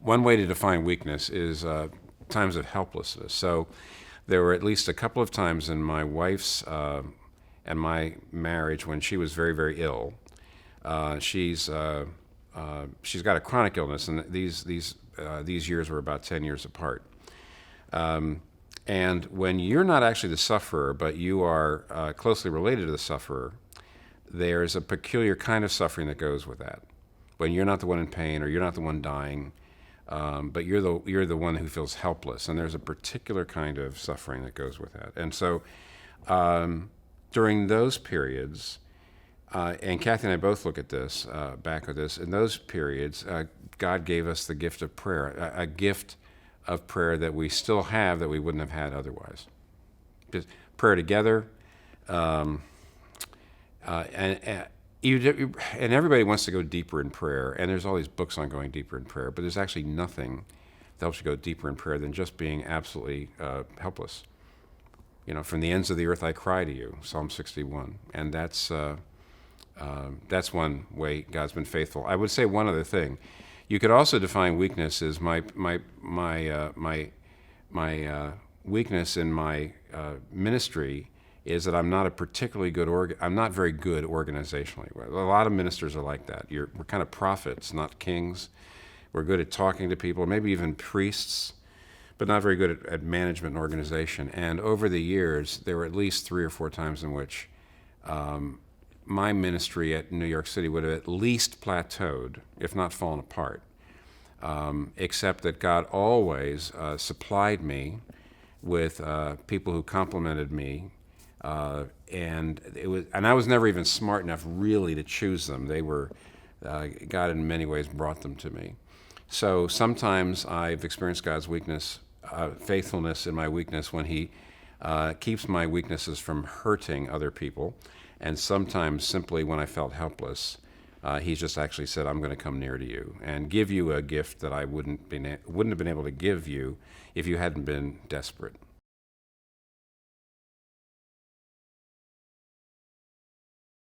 One way to define weakness is times of helplessness. So there were at least a couple of times in my wife's and my marriage when she was very, very ill. She's got a chronic illness, and these years were about 10 years apart. And when you're not actually the sufferer, but you are closely related to the sufferer, there's a peculiar kind of suffering that goes with that. When you're not the one in pain or you're not the one dying, but you're the one who feels helpless, and there's a particular kind of suffering that goes with that. And so during those periods, and Kathy and I both look at this, back at this, in those periods, God gave us the gift of prayer, a gift of prayer that we still have that we wouldn't have had otherwise. Just prayer together, and everybody wants to go deeper in prayer, and there's all these books on going deeper in prayer, but there's actually nothing that helps you go deeper in prayer than just being absolutely helpless. From the ends of the earth I cry to you, Psalm 61, and that's one way God's been faithful. I would say one other thing. You could also define weakness as my weakness in my ministry is that I'm not a particularly good I'm not very good organizationally. A lot of ministers are like that. We're kind of prophets, not kings. We're good at talking to people, maybe even priests, but not very good at management and organization. And over the years, there were at least 3 or 4 times in which my ministry at New York City would have at least plateaued, if not fallen apart, except that God always supplied me with people who complimented me, and I was never even smart enough really to choose them. They were God in many ways brought them to me. So sometimes I've experienced God's faithfulness in my weakness when He keeps my weaknesses from hurting other people. And sometimes simply when I felt helpless, He's just actually said, I'm going to come near to you and give you a gift that I wouldn't have been able to give you if you hadn't been desperate.